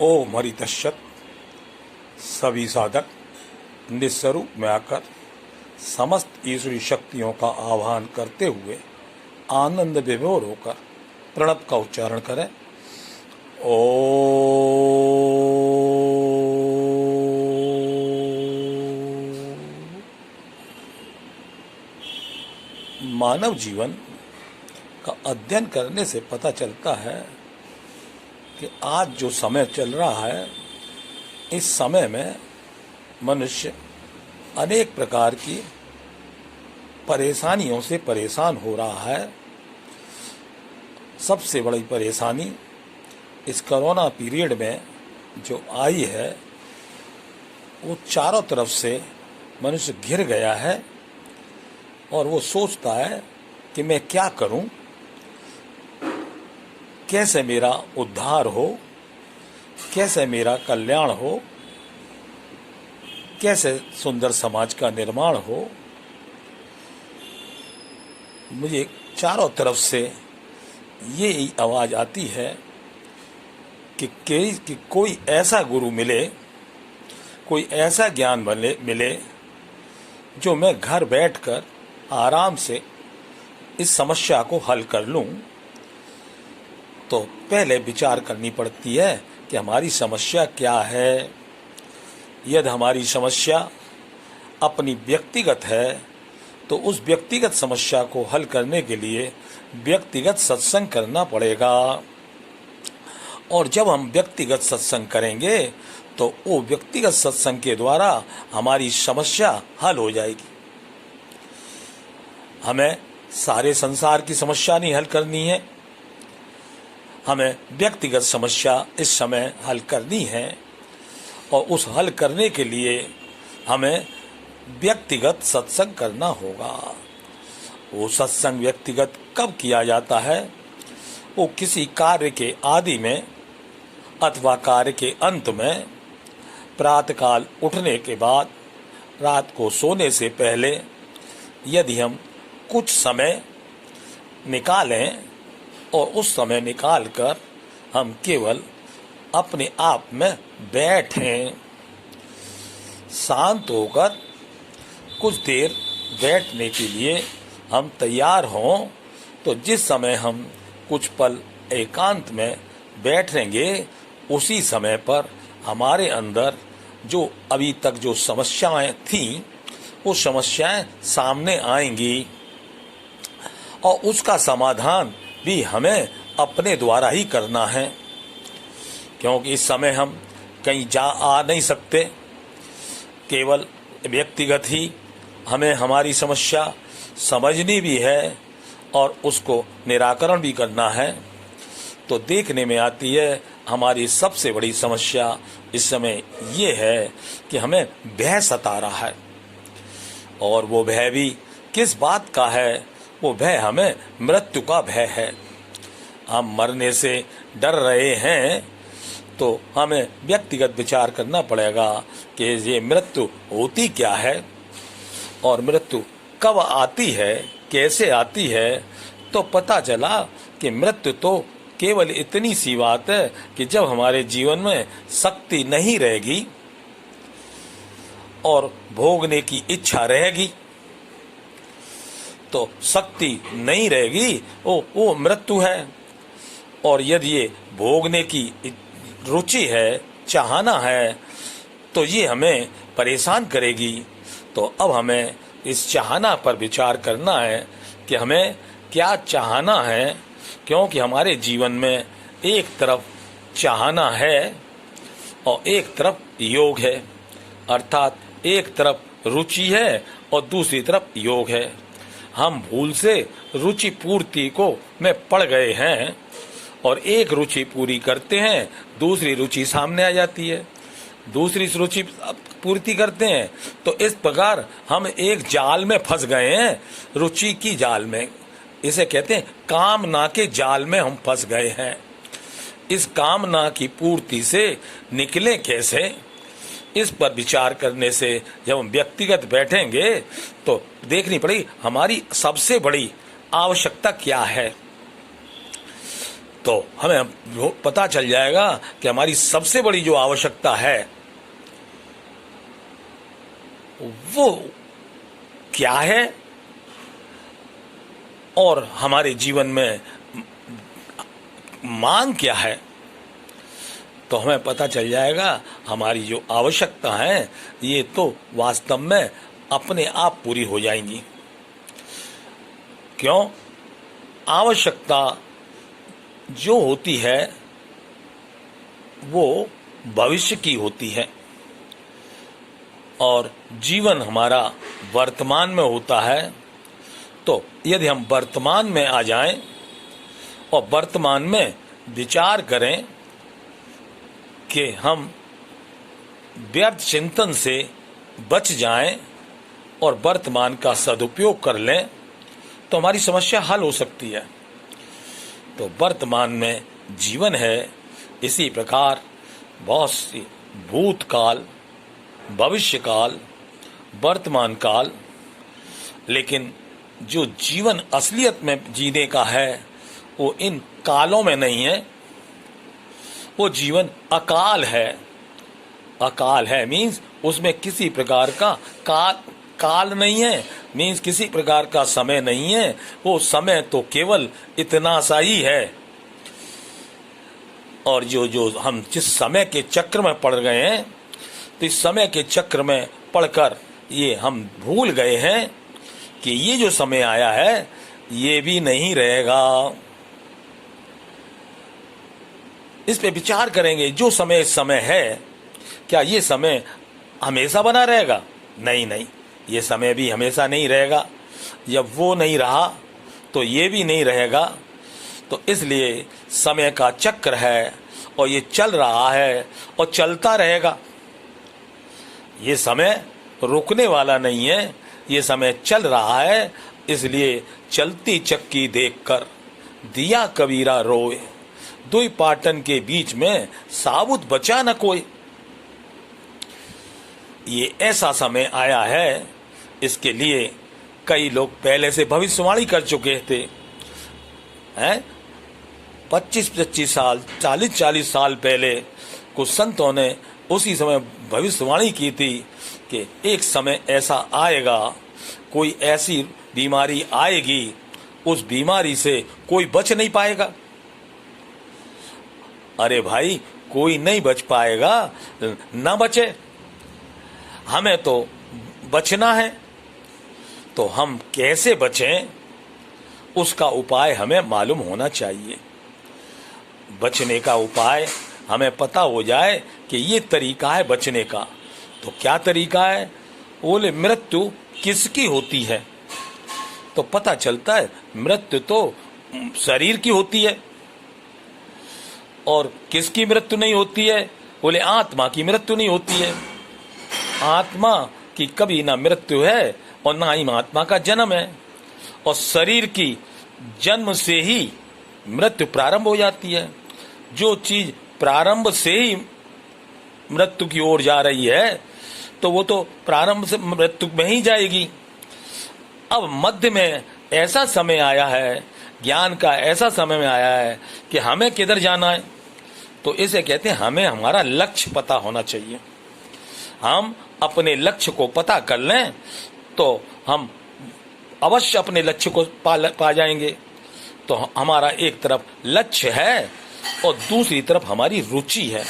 ओम हरि तत्सत। सभी साधक निस्वरूप में आकर समस्त ईश्वरी शक्तियों का आह्वान करते हुए आनंद विभोर होकर प्रणव का उच्चारण करें। मानव जीवन का अध्ययन करने से पता चलता है कि आज जो समय चल रहा है, इस समय में मनुष्य अनेक प्रकार की परेशानियों से परेशान हो रहा है। सबसे बड़ी परेशानी इस कोरोना पीरियड में जो आई है, वो चारों तरफ से मनुष्य घिर गया है और वो सोचता है कि मैं क्या करूं, कैसे मेरा उद्धार हो, कैसे मेरा कल्याण हो, कैसे सुंदर समाज का निर्माण हो। मुझे चारों तरफ से ये आवाज़ आती है कि कोई ऐसा गुरु मिले, कोई ऐसा ज्ञान मिले जो मैं घर बैठकर आराम से इस समस्या को हल कर लूं। तो पहले विचार करनी पड़ती है कि हमारी समस्या क्या है। यदि हमारी समस्या अपनी व्यक्तिगत है तो उस व्यक्तिगत समस्या को हल करने के लिए व्यक्तिगत सत्संग करना पड़ेगा। और जब हम व्यक्तिगत सत्संग करेंगे तो वो व्यक्तिगत सत्संग के द्वारा हमारी समस्या हल हो जाएगी। हमें सारे संसार की समस्या नहीं हल करनी है, हमें व्यक्तिगत समस्या इस समय हल करनी है। और उस हल करने के लिए हमें व्यक्तिगत सत्संग करना होगा। वो सत्संग व्यक्तिगत कब किया जाता है? वो किसी कार्य के आदि में अथवा कार्य के अंत में, प्रातःकाल उठने के बाद, रात को सोने से पहले यदि हम कुछ समय निकालें और उस समय निकालकर हम केवल अपने आप में बैठें, शांत होकर कुछ देर बैठने के लिए हम तैयार हों, तो जिस समय हम कुछ पल एकांत में बैठेंगे, उसी समय पर हमारे अंदर जो अभी तक जो समस्याएं थीं, वो समस्याएं सामने आएंगी और उसका समाधान भी हमें अपने द्वारा ही करना है। क्योंकि इस समय हम कहीं जा आ नहीं सकते, केवल व्यक्तिगत ही हमें हमारी समस्या समझनी भी है और उसको निराकरण भी करना है। तो देखने में आती है हमारी सबसे बड़ी समस्या इस समय ये है कि हमें भय सता रहा है। और वो भय भी किस बात का है? वो भय हमें मृत्यु का भय है। हम मरने से डर रहे हैं, तो हमें व्यक्तिगत विचार करना पड़ेगा कि ये मृत्यु होती क्या है और मृत्यु कब आती है, कैसे आती है। तो पता चला कि मृत्यु तो केवल इतनी सी बात है कि जब हमारे जीवन में शक्ति नहीं रहेगी और भोगने की इच्छा रहेगी, तो शक्ति नहीं रहेगी, वो मृत्यु है। और यदि ये भोगने की रुचि है, चाहना है, तो ये हमें परेशान करेगी। तो अब हमें इस चाहना पर विचार करना है कि हमें क्या चाहना है। क्योंकि हमारे जीवन में एक तरफ चाहना है और एक तरफ योग है, अर्थात एक तरफ रुचि है और दूसरी तरफ योग है। हम भूल से रुचि पूर्ति को में पड़ गए हैं और एक रुचि पूरी करते हैं, दूसरी रुचि सामने आ जाती है, दूसरी रुचि पूर्ति करते हैं। तो इस प्रकार हम एक जाल में फंस गए हैं, रुचि की जाल में। इसे कहते हैं कामना के जाल में हम फंस गए हैं। इस कामना की पूर्ति से निकले कैसे, इस पर विचार करने से जब हम व्यक्तिगत बैठेंगे तो देखनी पड़ेगी हमारी सबसे बड़ी आवश्यकता क्या है। तो हमें पता चल जाएगा कि हमारी सबसे बड़ी जो आवश्यकता है वो क्या है और हमारे जीवन में मांग क्या है। तो हमें पता चल जाएगा हमारी जो आवश्यकता है ये तो वास्तव में अपने आप पूरी हो जाएंगी। क्यों? आवश्यकता जो होती है वो भविष्य की होती है और जीवन हमारा वर्तमान में होता है। तो यदि हम वर्तमान में आ जाएं और वर्तमान में विचार करें कि हम व्यर्थ चिंतन से बच जाएं और वर्तमान का सदुपयोग कर लें तो हमारी समस्या हल हो सकती है। तो वर्तमान में जीवन है, इसी प्रकार बहुत सी भूतकाल, भविष्यकाल, वर्तमान काल, लेकिन जो जीवन असलियत में जीने का है वो इन कालों में नहीं है, वो जीवन अकाल है। अकाल है मीन्स उसमें किसी प्रकार का काल नहीं है, मीन्स किसी प्रकार का समय नहीं है। वो समय तो केवल इतना सा ही है। और जो हम जिस समय के चक्र में पड़ गए हैं, तो इस समय के चक्र में पढ़कर ये हम भूल गए हैं कि ये जो समय आया है ये भी नहीं रहेगा। इस पे विचार करेंगे। जो समय इस समय है, क्या ये समय हमेशा बना रहेगा? नहीं नहीं, ये समय भी हमेशा नहीं रहेगा। जब वो नहीं रहा तो ये भी नहीं रहेगा। तो इसलिए समय का चक्र है और ये चल रहा है और चलता रहेगा। ये समय रुकने वाला नहीं है, ये समय चल रहा है। इसलिए चलती चक्की देखकर दिया कबीरा रोए, दुई पाटन के बीच में साबुत बचा न कोई। ये ऐसा समय आया है, इसके लिए कई लोग पहले से भविष्यवाणी कर चुके थे हैं। 25-25 साल, 40-40 साल पहले कुछ संतों ने उसी समय भविष्यवाणी की थी कि एक समय ऐसा आएगा, कोई ऐसी बीमारी आएगी, उस बीमारी से कोई बच नहीं पाएगा। अरे भाई, कोई नहीं बच पाएगा, ना बचे। हमें तो बचना है, तो हम कैसे बचें उसका उपाय हमें मालूम होना चाहिए। बचने का उपाय हमें पता हो जाए कि ये तरीका है बचने का। तो क्या तरीका है? बोले मृत्यु किसकी होती है? तो पता चलता है मृत्यु तो शरीर की होती है। और किसकी मृत्यु नहीं होती है? बोले आत्मा की मृत्यु नहीं होती है। आत्मा की कभी ना मृत्यु है और ना ही आत्मा का जन्म है। और शरीर की जन्म से ही मृत्यु प्रारंभ हो जाती है। जो चीज प्रारंभ से ही मृत्यु की ओर जा रही है तो वो तो प्रारंभ से मृत्यु में ही जाएगी। अब मध्य में ऐसा समय आया है, ज्ञान का ऐसा समय में आया है कि हमें किधर जाना है। तो इसे कहते हैं हमें हमारा लक्ष्य पता होना चाहिए। हम अपने लक्ष्य को पता कर लें तो हम अवश्य अपने लक्ष्य को पा जाएंगे। तो हमारा एक तरफ लक्ष्य है और दूसरी तरफ हमारी रुचि है।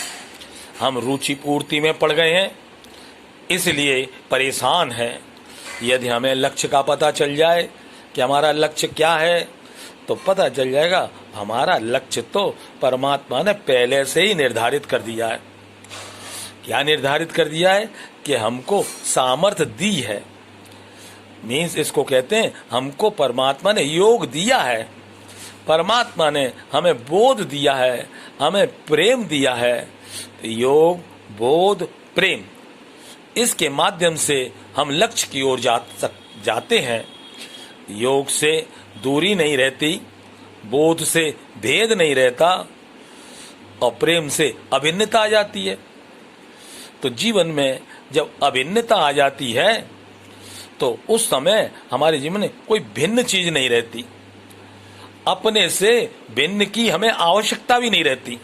हम रुचि पूर्ति में पड़ गए हैं, इसलिए परेशान हैं। यदि हमें लक्ष्य का पता चल जाए कि हमारा लक्ष्य क्या है, तो पता चल जाएगा हमारा लक्ष्य तो परमात्मा ने पहले से ही निर्धारित कर दिया है। क्या निर्धारित कर दिया है? कि हमको सामर्थ्य दी है। मीन्स इसको कहते हैं हमको परमात्मा ने योग दिया है, परमात्मा ने हमें बोध दिया है, हमें प्रेम दिया है। तो योग, बोध, प्रेम, इसके माध्यम से हम लक्ष्य की ओर जाते हैं। योग से दूरी नहीं रहती, बोध से भेद नहीं रहता और प्रेम से अभिन्नता आ जाती है। तो जीवन में जब अभिन्नता आ जाती है तो उस समय हमारे जीवन में कोई भिन्न चीज नहीं रहती। अपने से भिन्न की हमें आवश्यकता भी नहीं रहती।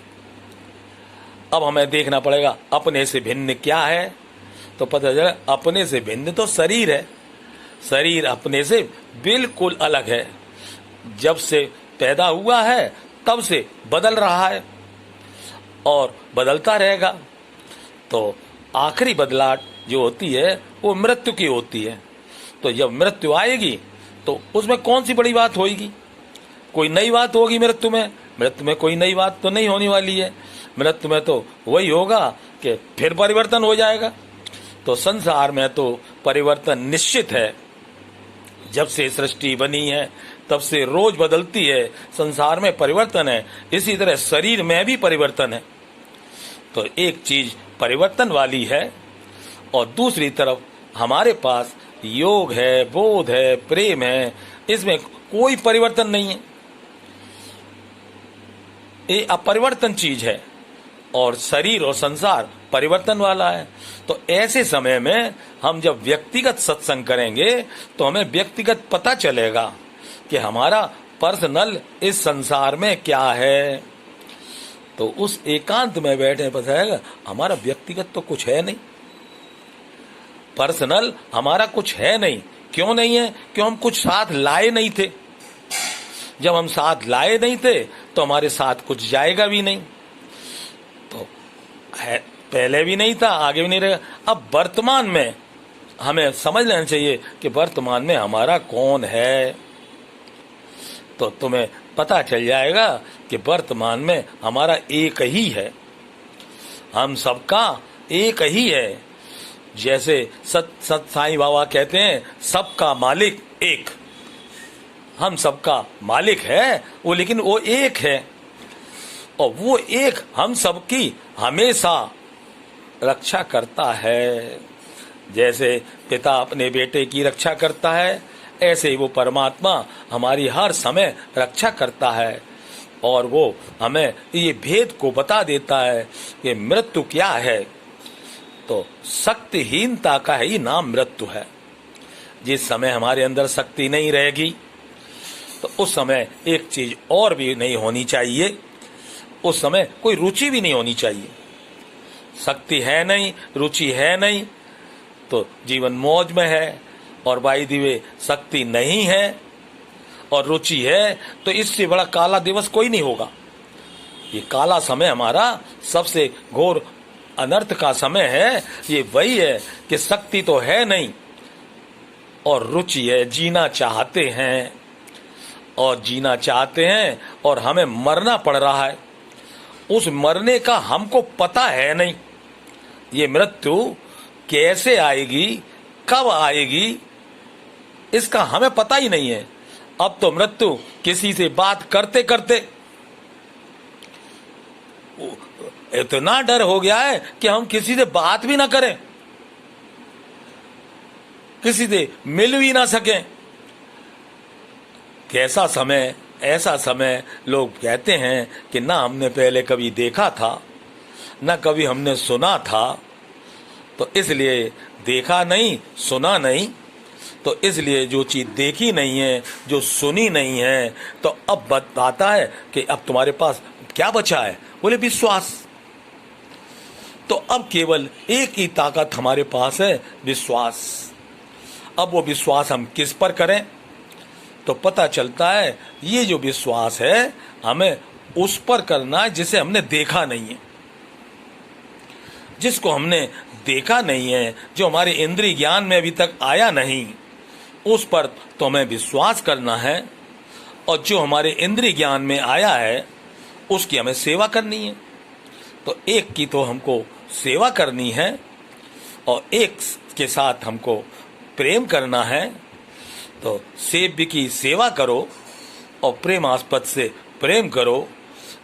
अब हमें देखना पड़ेगा अपने से भिन्न क्या है, तो पता चला अपने से भिन्न तो शरीर है। शरीर अपने से बिल्कुल अलग है, जब से पैदा हुआ है तब से बदल रहा है और बदलता रहेगा। तो आखिरी बदलाव जो होती है वो मृत्यु की होती है। तो जब मृत्यु आएगी तो उसमें कौन सी बड़ी बात होगी? कोई नई बात होगी मृत्यु में? मृत्यु में कोई नई बात तो नहीं होने वाली है। मृत्यु में तो वही होगा कि फिर परिवर्तन हो जाएगा। तो संसार में तो परिवर्तन निश्चित है। जब से सृष्टि बनी है तब से रोज बदलती है, संसार में परिवर्तन है। इसी तरह शरीर में भी परिवर्तन है। तो एक चीज परिवर्तन वाली है और दूसरी तरफ हमारे पास योग है, बोध है, प्रेम है, इसमें कोई परिवर्तन नहीं है। ये अपरिवर्तन चीज है और शरीर और संसार परिवर्तन वाला है। तो ऐसे समय में हम जब व्यक्तिगत सत्संग करेंगे तो हमें व्यक्तिगत पता चलेगा कि हमारा पर्सनल इस संसार में क्या है। तो उस एकांत में बैठे पता चलेगा हमारा व्यक्तिगत तो कुछ है नहीं, पर्सनल हमारा कुछ है नहीं। क्यों नहीं है? क्यों हम कुछ साथ लाए नहीं थे। जब हम साथ लाए नहीं थे तो हमारे साथ कुछ जाएगा भी नहीं। तो है, पहले भी नहीं था, आगे भी नहीं रहेगा। अब वर्तमान में हमें समझ लेना चाहिए कि वर्तमान में हमारा कौन है। तो तुम्हें पता चल जाएगा कि वर्तमान में हमारा एक ही है, हम सबका एक ही है। जैसे सत साईं बाबा कहते हैं सबका मालिक एक। हम सबका मालिक है वो, लेकिन वो एक है और वो एक हम सबकी हमेशा रक्षा करता है। जैसे पिता अपने बेटे की रक्षा करता है, ऐसे ही वो परमात्मा हमारी हर समय रक्षा करता है और वो हमें ये भेद को बता देता है कि मृत्यु क्या है। तो शक्तिहीनता का ही नाम मृत्यु है। जिस समय हमारे अंदर शक्ति नहीं रहेगी तो उस समय एक चीज और भी नहीं होनी चाहिए, उस समय कोई रुचि भी नहीं होनी चाहिए। शक्ति है नहीं, रुचि है नहीं, तो जीवन मौज में है। और बाई दिवे शक्ति नहीं है और रुचि है तो इससे बड़ा काला दिवस कोई नहीं होगा। ये काला समय हमारा सबसे घोर अनर्थ का समय है। ये वही है कि शक्ति तो है नहीं और रुचि है, जीना चाहते हैं और जीना चाहते हैं और हमें मरना पड़ रहा है। उस मरने का हमको पता है नहीं। ये मृत्यु कैसे आएगी, कब आएगी, इसका हमें पता ही नहीं है। अब तो मृत्यु किसी से बात करते करते इतना डर हो गया है कि हम किसी से बात भी ना करें, किसी से मिल भी ना सकें। कैसा समय, ऐसा समय लोग कहते हैं कि ना हमने पहले कभी देखा था, ना कभी हमने सुना था। तो इसलिए देखा नहीं, सुना नहीं, तो इसलिए जो चीज देखी नहीं है, जो सुनी नहीं है, तो अब बताता है कि अब तुम्हारे पास क्या बचा है? बोले विश्वास। तो अब केवल एक ही ताकत हमारे पास है, विश्वास। अब वो विश्वास हम किस पर करें? तो पता चलता है ये जो विश्वास है हमें उस पर करना है जिसे हमने देखा नहीं है। जिसको हमने देखा नहीं है, जो हमारे इंद्रिय ज्ञान में अभी तक आया नहीं, उस पर तो हमें विश्वास करना है। और जो हमारे इंद्रिय ज्ञान में आया है उसकी हमें सेवा करनी है। तो एक की तो हमको सेवा करनी है और एक के साथ हमको प्रेम करना है। तो सेव्य की सेवा करो और प्रेमास्पद से प्रेम करो।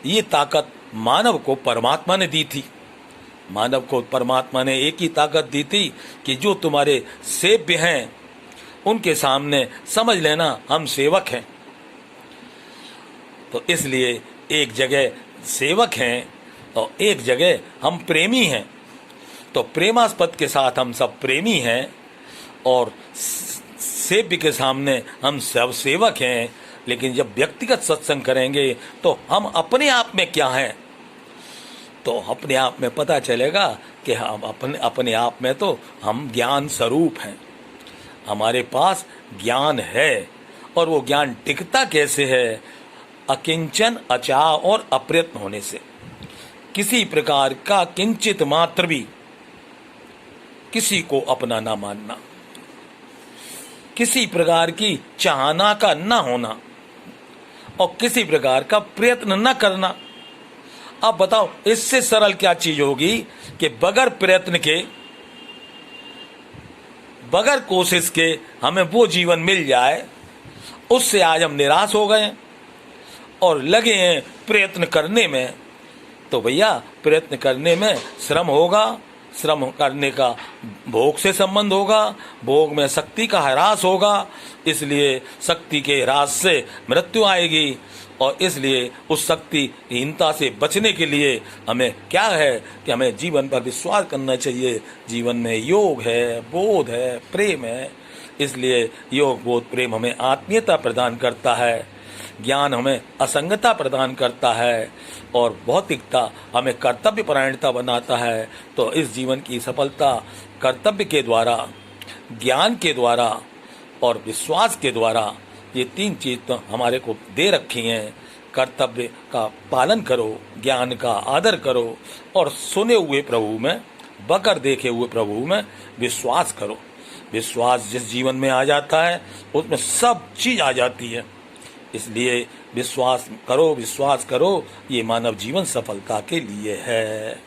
ये ताकत मानव को परमात्मा ने दी थी। मानव को परमात्मा ने एक ही ताकत दी थी कि जो तुम्हारे सेव्य हैं उनके सामने समझ लेना हम सेवक हैं। तो इसलिए एक जगह सेवक हैं और एक जगह हम प्रेमी हैं। तो प्रेमास्पद के साथ हम सब प्रेमी हैं और सेव्य के सामने हम सब सेवक हैं। लेकिन जब व्यक्तिगत सत्संग करेंगे तो हम अपने आप में क्या हैं, तो अपने आप में पता चलेगा कि हम अपने आप में तो हम ज्ञान स्वरूप हैं। हमारे पास ज्ञान है, और वो ज्ञान टिकता कैसे है? अकिंचन, अचाह और अप्रयत्न होने से। किसी प्रकार का किंचित मात्र भी किसी को अपना ना मानना, किसी प्रकार की चाहना का न होना, और किसी प्रकार का प्रयत्न न करना। अब बताओ, इससे सरल क्या चीज होगी कि बगैर प्रयत्न के, बगैर कोशिश के हमें वो जीवन मिल जाए। उससे आज हम निराश हो गए और लगे हैं प्रयत्न करने में। तो भैया, प्रयत्न करने में श्रम होगा, श्रम करने का भोग से संबंध होगा, भोग में शक्ति का ह्रास होगा, इसलिए शक्ति के ह्रास से मृत्यु आएगी। और इसलिए उस शक्तिहीनता से बचने के लिए हमें क्या है कि हमें जीवन पर विश्वास करना चाहिए। जीवन में योग है, बोध है, प्रेम है। इसलिए योग, बोध, प्रेम हमें आत्मीयता प्रदान करता है, ज्ञान हमें असंगता प्रदान करता है, और भौतिकता हमें कर्तव्य परायणता बनाता है। तो इस जीवन की सफलता कर्तव्य के द्वारा, ज्ञान के द्वारा और विश्वास के द्वारा, ये तीन चीज तो हमारे को दे रखी हैं। कर्तव्य का पालन करो, ज्ञान का आदर करो, और सुने हुए प्रभु में, बकर देखे हुए प्रभु में विश्वास करो। विश्वास जिस जीवन में आ जाता है उसमें सब चीज आ जाती है। इसलिए विश्वास करो, विश्वास करो, ये मानव जीवन सफलता के लिए है।